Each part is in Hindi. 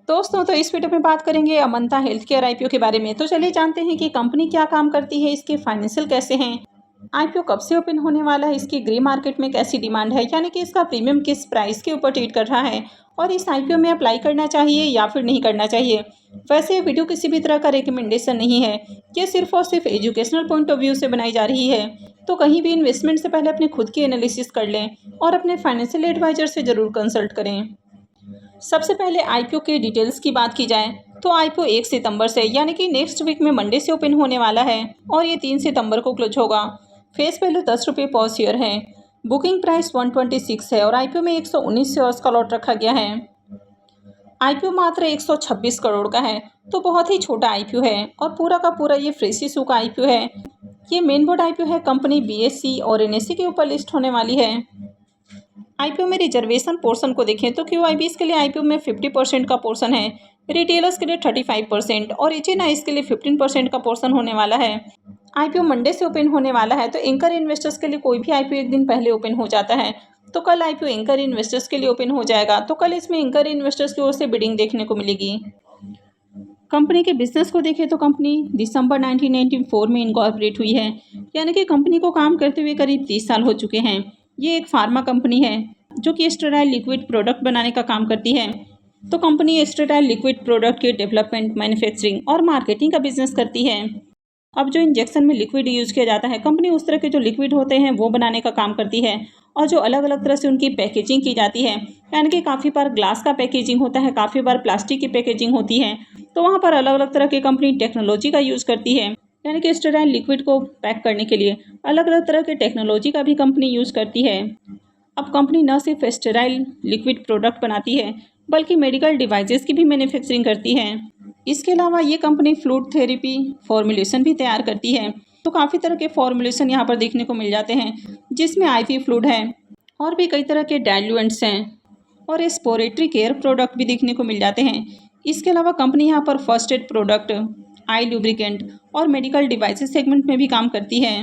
दोस्तों, तो इस वीडियो में बात करेंगे अमंता हेल्थ केयर आईपीओ के बारे में। तो चलिए जानते हैं कि कंपनी क्या काम करती है, इसके फाइनेंशियल कैसे हैं, आईपीओ कब से ओपन होने वाला है, इसकी ग्रे मार्केट में कैसी डिमांड है, यानी कि इसका प्रीमियम किस प्राइस के ऊपर ट्रेड कर रहा है और इस आईपीओ में अप्लाई करना चाहिए या फिर नहीं करना चाहिए। वैसे ये वीडियो किसी भी तरह का रिकमेंडेशन नहीं है, ये सिर्फ और सिर्फ एजुकेशनल पॉइंट ऑफ व्यू से बनाई जा रही है। तो कहीं भी इन्वेस्टमेंट से पहले अपने खुद की एनालिसिस कर लें और अपने फाइनेंशियल एडवाइजर से ज़रूर कंसल्ट करें। सबसे पहले आईपीओ के डिटेल्स की बात की जाए तो आईपीओ 1 सितंबर से यानी कि नेक्स्ट वीक में मंडे से ओपन होने वाला है और ये 3 सितंबर को क्लोज होगा। फेस वैल्यू 10 रुपये पर शेयर है। बुकिंग प्राइस 126 है और आईपीओ में 119 शेयर्स का लॉट रखा गया है। आईपीओ मात्र 126 करोड़ का है, तो बहुत ही छोटा आईपीओ है और पूरा का पूरा ये फ्रेश इशू का आईपीओ है। ये मेन बोर्ड आईपीओ है, कंपनी बीएसई और एनएसई के ऊपर लिस्ट होने वाली है। आईपीओ में रिजर्वेशन पोर्शन को देखें तो क्यूआईबीएस के लिए आईपीओ में 50% का पोर्शन है, रिटेलर्स के लिए 35% और एचएनआईस के लिए 15% का पोर्शन होने वाला है। आईपीओ मंडे से ओपन होने वाला है, तो एंकर इन्वेस्टर्स के लिए कोई भी आईपीओ एक दिन पहले ओपन हो जाता है, तो कल आईपीओ एंकर इन्वेस्टर्स के लिए ओपन हो जाएगा। तो कल इसमें एंकर इन्वेस्टर्स की ओर से बिडिंग देखने को मिलेगी। कंपनी के बिजनेस को देखें तो कंपनी दिसंबर 1994 में इनकॉर्पोरेट हुई है, यानी कि कंपनी को काम करते हुए करीब 30 साल हो चुके हैं। ये एक फार्मा कंपनी है जो कि स्टेराइल लिक्विड प्रोडक्ट बनाने का काम करती है। तो कंपनी स्टेराइल लिक्विड प्रोडक्ट के डेवलपमेंट, मैन्युफैक्चरिंग और मार्केटिंग का बिजनेस करती है। अब जो इंजेक्शन में लिक्विड यूज़ किया जाता है, कंपनी उस तरह के जो लिक्विड होते हैं वो बनाने का काम करती है और जो अलग अलग तरह से उनकी पैकेजिंग की जाती है, यानी कि काफ़ी बार ग्लास का पैकेजिंग होता है, काफ़ी बार प्लास्टिक की पैकेजिंग होती है, तो वहाँ पर अलग अलग तरह की कंपनी टेक्नोलॉजी का यूज़ करती है, यानी कि स्टेराइल लिक्विड को पैक करने के लिए अलग अलग तरह के टेक्नोलॉजी का भी कंपनी यूज़ करती है। अब कंपनी न सिर्फ स्टेराइल लिक्विड प्रोडक्ट बनाती है बल्कि मेडिकल डिवाइसेस की भी मैन्युफैक्चरिंग करती है। इसके अलावा ये कंपनी फ्लूइड थेरेपी फॉर्मुलेशन भी तैयार करती है, तो काफ़ी तरह के फॉर्मुलेशन यहाँ पर देखने को मिल जाते हैं, जिसमें आईवी फ्लूइड है और भी कई तरह के डाइल्यूएंट्स हैं और रेस्पिरेटरी केयर प्रोडक्ट भी देखने को मिल जाते हैं। इसके अलावा कंपनी यहाँ पर फर्स्ट एड प्रोडक्ट, आई लुब्रिकेंट और मेडिकल डिवाइसेस सेगमेंट में भी काम करती है,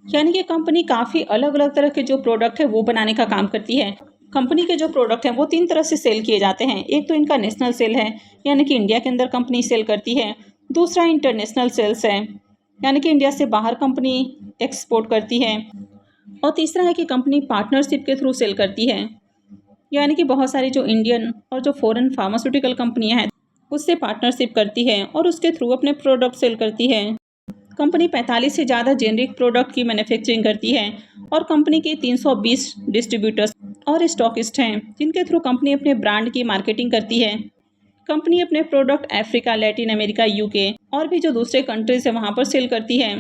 यानी कि कंपनी काफ़ी अलग अलग तरह के जो प्रोडक्ट है वो बनाने का काम करती है। कंपनी के जो प्रोडक्ट हैं वो 3 तरह से सेल किए जाते हैं। एक तो इनका नेशनल सेल है, यानी कि इंडिया के अंदर कंपनी सेल करती है। दूसरा इंटरनेशनल सेल्स है, यानी कि इंडिया से बाहर कंपनी एक्सपोर्ट करती है। और तीसरा है कि कंपनी पार्टनरशिप के थ्रू सेल करती है, यानी कि बहुत सारी जो इंडियन और जो फॉरेन फार्मास्यूटिकल कंपनियां हैं उससे पार्टनरशिप करती है और उसके थ्रू अपने प्रोडक्ट सेल करती है। कंपनी 45 से ज़्यादा जेनरिक प्रोडक्ट की मैन्युफैक्चरिंग करती है और कंपनी के 320 डिस्ट्रीब्यूटर्स और स्टॉकिस्ट हैं, जिनके थ्रू कंपनी अपने ब्रांड की मार्केटिंग करती है। कंपनी अपने product Africa, Latin America, UK और भी जो दूसरे कंट्रीज है वहाँ पर सेल करती है।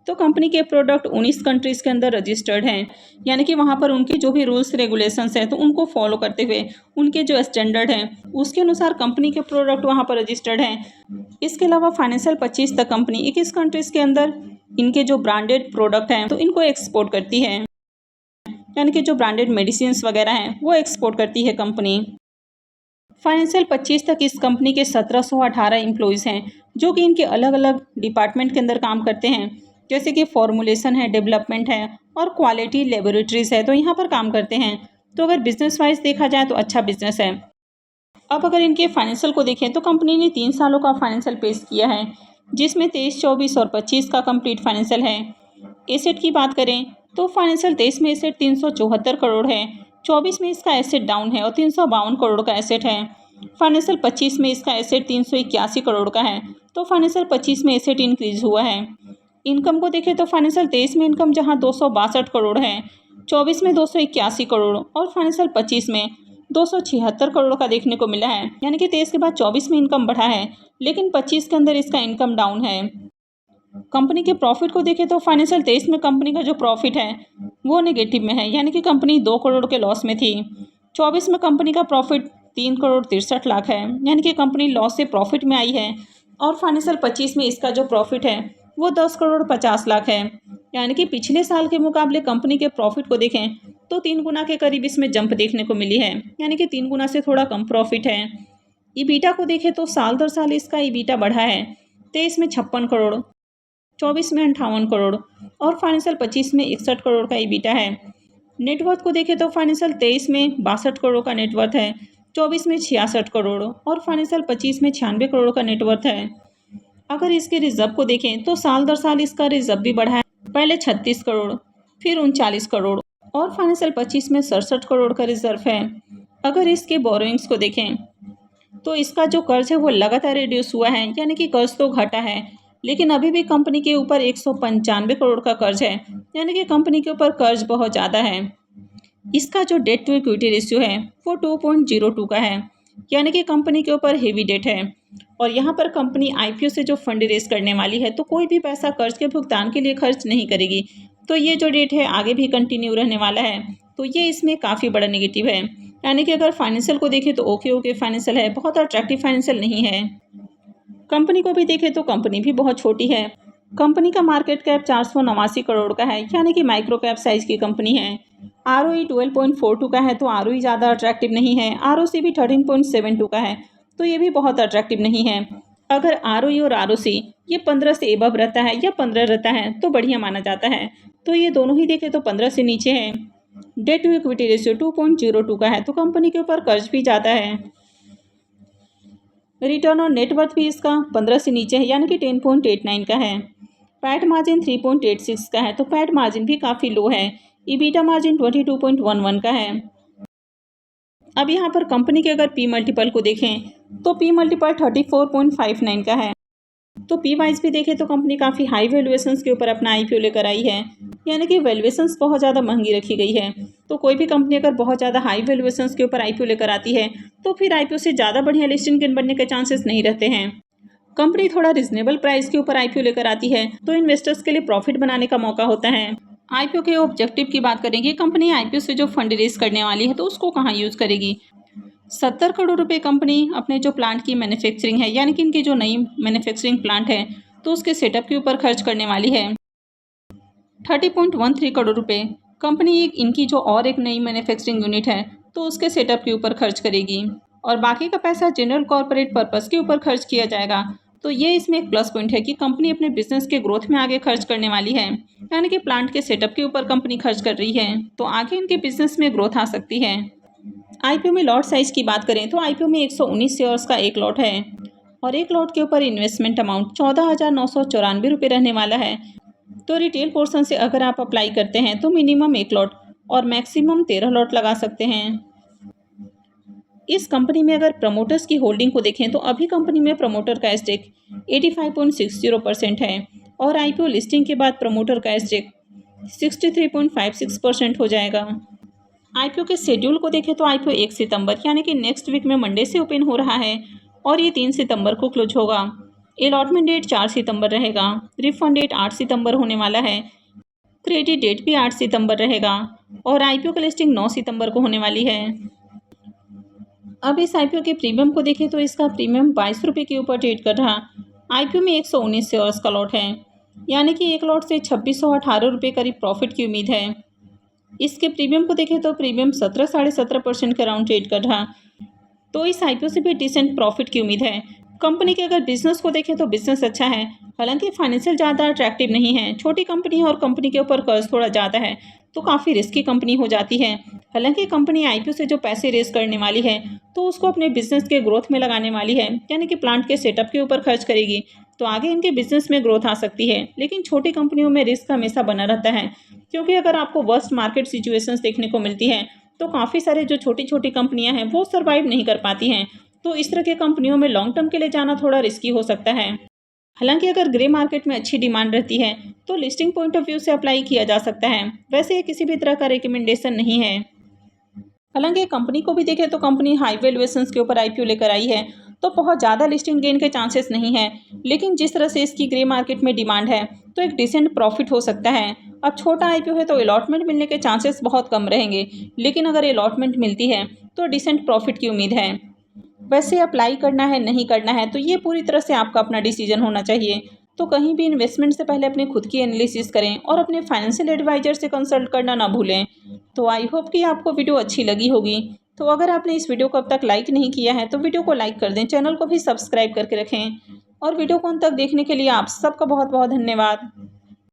तो कंपनी के प्रोडक्ट 19 कंट्रीज़ के अंदर रजिस्टर्ड हैं, यानी कि वहाँ पर उनके जो भी रूल्स रेगुलेशंस हैं तो उनको फॉलो करते हुए उनके जो स्टैंडर्ड हैं उसके अनुसार कंपनी के प्रोडक्ट वहाँ पर रजिस्टर्ड हैं। इसके अलावा फाइनेंशियल 25 तक कंपनी 21 कंट्रीज़ के अंदर इनके जो ब्रांडेड प्रोडक्ट हैं तो इनको एक्सपोर्ट करती है, यानी कि जो ब्रांडेड मेडिसिन वगैरह हैं वो एक्सपोर्ट करती है कंपनी। फाइनेंशियल 25 तक इस कंपनी के 1718 एम्प्लॉयज़ हैं, जो कि इनके अलग अलग डिपार्टमेंट के अंदर काम करते हैं, जैसे कि फॉर्मुलेशन है, डेवलपमेंट है और क्वालिटी लेबोरेटरीज है, तो यहाँ पर काम करते हैं। तो अगर बिजनेस वाइज देखा जाए तो अच्छा बिजनेस है। अब अगर इनके फाइनेंशियल को देखें तो कंपनी ने 3 सालों का फाइनेंशियल पेश किया है, जिसमें 23, 24 और 25 का कंप्लीट फाइनेंशियल है। एसेट की बात करें तो फाइनेंशियल 23 में एसेट 374 करोड़ है, 24 में इसका एसेट डाउन है और 352 करोड़ का एसेट है। फाइनेंशियल 25 में इसका एसेट 381 करोड़ का है, तो फाइनेंशियल 25 में एसेट इंक्रीज हुआ है। इनकम को देखें तो फाइनेंशियल 23 में इनकम जहां 262 करोड़ है, 24 में 281 करोड़ और फाइनेंशियल 25 में 276 करोड़ का देखने को मिला है, यानी कि 23 के बाद 24 में इनकम बढ़ा है, लेकिन 25 के अंदर इसका इनकम डाउन है। कंपनी के प्रॉफिट को देखें तो फाइनेंशियल 23 में कंपनी का जो प्रॉफिट है वो नेगेटिव में है, यानी कि कंपनी 2 करोड़ के लॉस में थी। 24 में कंपनी का प्रॉफिट 3 करोड़ 63 लाख है, यानी कि कंपनी लॉस से प्रॉफिट में आई है। और फाइनेंशियल 25 में इसका जो प्रॉफिट है वो 10 करोड़ 50 लाख है, यानी कि पिछले साल के मुकाबले कंपनी के प्रॉफिट को देखें तो 3 गुना के करीब इसमें जंप देखने को मिली है, यानी कि 3 गुना से थोड़ा कम प्रॉफिट है। ईबीटा को देखें तो साल दर साल इसका ईबीटा बढ़ा है, 23 में 56 करोड़, 24 में 58 करोड़ और फाइनेंशियल 25 में 61 करोड़ का ईबीटा है। नेटवर्थ को देखें तो फाइनेंशियल 23 में 62 करोड़ का नेटवर्थ है, 24 में 66 करोड़ और फाइनेंशियल 25 में 96 करोड़ का नेटवर्थ है। अगर इसके रिजर्व को देखें तो साल दर साल इसका रिजर्व भी बढ़ा है। पहले 36 करोड़, फिर 39 करोड़ और फाइनेंशियल 25 में 67 करोड़ का रिजर्व है। अगर इसके बोरोइंग्स को देखें तो इसका जो कर्ज है वो लगातार रिड्यूस हुआ है, यानी कि कर्ज तो घटा है, लेकिन अभी भी कंपनी के ऊपर 195 करोड़ का कर्ज है, यानी कि कंपनी के ऊपर कर्ज बहुत ज़्यादा है। इसका जो डेट टू इक्विटी रेशियो है वो 2.02 का है, यानी कि कंपनी के ऊपर हेवी डेट है। और यहाँ पर कंपनी आईपीओ से जो फंड रेज करने वाली है तो कोई भी पैसा कर्ज के भुगतान के लिए खर्च नहीं करेगी, तो ये जो डेट है आगे भी कंटिन्यू रहने वाला है। तो ये इसमें काफ़ी बड़ा नेगेटिव है, यानी कि अगर फाइनेंशियल को देखें तो ओके फाइनेंशियल है, बहुत अट्रैक्टिव फाइनेंशियल नहीं है। कंपनी को भी देखें तो कंपनी भी बहुत छोटी है। कंपनी का मार्केट कैप 489 करोड़ का है, यानी कि माइक्रो कैप साइज की कंपनी है। आरओई 12.42 का है, तो आरओई ज़्यादा अट्रैक्टिव नहीं है। आरओसी भी 13.72 का है, तो ये भी बहुत अट्रैक्टिव नहीं है। अगर आरओई और आरओसी ये 15 से एबव रहता है या 15 रहता है तो बढ़िया माना जाता है, तो ये दोनों ही देखें तो 15 से नीचे है। डेट टू इक्विटी रेशियो 2.02 का है, तो कंपनी के ऊपर कर्ज भी ज़्यादा है। रिटर्न और नेटवर्थ भी इसका 15 से नीचे है, यानी कि 10.89 का है। पैट मार्जिन 3.86 का है, तो पैट मार्जिन भी काफ़ी लो है। ईबीटा मार्जिन 22.11 का है। अब यहाँ पर कंपनी के अगर पी मल्टीपल को देखें तो पी मल्टीपल 34.59 का है। तो पी वाइज भी देखें तो कंपनी काफ़ी हाई वैल्यूएशंस के ऊपर अपना आईपीओ लेकर आई है, यानी कि वैल्यूएशंस बहुत ज़्यादा महंगी रखी गई है। तो कोई भी कंपनी अगर बहुत ज़्यादा हाई वैल्यूएशंस के ऊपर आईपीओ लेकर आती है तो फिर आईपीओ से ज़्यादा बढ़िया लिस्टिंग बनने के चांसेस नहीं रहते हैं। कंपनी थोड़ा रिजनेबल प्राइस के ऊपर आईपीओ लेकर आती है तो इन्वेस्टर्स के लिए प्रॉफिट बनाने का मौका होता है। आईपीओ के ऑब्जेक्टिव की बात करेंगे, कंपनी आईपीओ से जो फंड रेज करने वाली है तो उसको कहाँ यूज़ करेगी। 70 करोड़ रुपए कंपनी अपने जो प्लांट की मैन्युफैक्चरिंग है, यानी कि इनकी जो नई मैन्युफैक्चरिंग प्लांट है तो उसके सेटअप के ऊपर खर्च करने वाली है। 30.13 करोड़ रुपए कंपनी इनकी जो और एक नई मैन्युफैक्चरिंग यूनिट है तो उसके सेटअप के ऊपर खर्च करेगी, और बाकी का पैसा जनरल कॉर्पोरेट पर्पस के ऊपर खर्च किया जाएगा। तो ये इसमें एक प्लस पॉइंट है कि कंपनी अपने बिजनेस के ग्रोथ में आगे खर्च करने वाली है, यानी कि प्लांट के सेटअप के ऊपर कंपनी खर्च कर रही है, तो आगे इनके बिजनेस में ग्रोथ आ सकती है। आईपीओ में लॉट साइज की बात करें तो आईपीओ में 119 शेयर्स का एक लॉट है, और एक लॉट के ऊपर इन्वेस्टमेंट अमाउंट 14,994 रुपये रहने वाला है। तो रिटेल पोर्शन से अगर आप अप्लाई करते हैं तो मिनिमम एक लॉट और मैक्सिमम 13 लॉट लगा सकते हैं। इस कंपनी में अगर प्रमोटर्स की होल्डिंग को देखें तो अभी कंपनी में प्रमोटर का स्टेक 85.60% है, और आईपीओ लिस्टिंग के बाद प्रमोटर का स्टेक 63.56% हो जाएगा। आईपीओ के शेड्यूल को देखें तो आईपीओ 1 सितंबर यानी कि नेक्स्ट वीक में मंडे से ओपन हो रहा है, और ये 3 सितंबर को क्लोज होगा। अलॉटमेंट डेट 4 सितंबर रहेगा। रिफंड डेट 8 सितंबर होने वाला है। क्रेडिट डेट भी 8 सितंबर रहेगा, और आईपीओ का लिस्टिंग 9 सितंबर को होने वाली है। अब इस आईपीओ के प्रीमियम को देखें तो इसका प्रीमियम 22 रुपये के ऊपर ट्रेड कर रहा। आईपीओ में 119 शेयर्स का लॉट है, यानी कि एक लॉट से 2618 रुपये करीब प्रॉफिट की उम्मीद है। इसके प्रीमियम को देखें तो प्रीमियम 17-17.5% के अराउंड ट्रेड कर रहा, तो इस आईपीओ से भी डिसेंट प्रॉफिट की उम्मीद है। कंपनी के अगर बिजनेस को देखें तो बिजनेस अच्छा है, हालांकि फाइनेंशियल ज़्यादा अट्रैक्टिव नहीं है। छोटी कंपनी है और कंपनी के ऊपर कर्ज थोड़ा ज़्यादा है, तो काफ़ी रिस्की कंपनी हो जाती है। हालांकि कंपनी आईपीओ से जो पैसे रेज करने वाली है तो उसको अपने बिजनेस के ग्रोथ में लगाने वाली है, यानी कि प्लांट के सेटअप के ऊपर खर्च करेगी, तो आगे इनके बिजनेस में ग्रोथ आ सकती है। लेकिन छोटी कंपनियों में रिस्क हमेशा बना रहता है, क्योंकि अगर आपको वर्स्ट मार्केट सिचुएशंस देखने को मिलती हैं तो काफ़ी सारे जो छोटी छोटी कंपनियां हैं वो सर्वाइव नहीं कर पाती हैं। तो इस तरह के कंपनियों में लॉन्ग टर्म के लिए जाना थोड़ा रिस्की हो सकता है। हालांकि अगर ग्रे मार्केट में अच्छी डिमांड रहती है तो लिस्टिंग पॉइंट ऑफ व्यू से अप्लाई किया जा सकता है। वैसे ये किसी भी तरह का रिकमेंडेशन नहीं है। हालांकि कंपनी को भी देखें तो कंपनी हाई वैल्यूएशंस के ऊपर आईपीओ लेकर आई है, तो बहुत ज़्यादा लिस्टिंग गेन के चांसेस नहीं है। लेकिन जिस तरह से इसकी ग्रे मार्केट में डिमांड है तो एक डिसेंट प्रॉफिट हो सकता है। अब छोटा आईपीओ है तो अलॉटमेंट मिलने के चांसेस बहुत कम रहेंगे, लेकिन अगर अलॉटमेंट मिलती है तो डिसेंट प्रॉफिट की उम्मीद है। वैसे अप्लाई करना है नहीं करना है तो ये पूरी तरह से आपका अपना डिसीजन होना चाहिए। तो कहीं भी इन्वेस्टमेंट से पहले अपने खुद की एनालिसिस करें और अपने फाइनेंशियल एडवाइजर से कंसल्ट करना ना भूलें। तो आई होप कि आपको वीडियो अच्छी लगी होगी। तो अगर आपने इस वीडियो को अब तक लाइक नहीं किया है तो वीडियो को लाइक कर दें, चैनल को भी सब्सक्राइब करके रखें, और वीडियो को अंत तक देखने के लिए आप सबका बहुत बहुत धन्यवाद।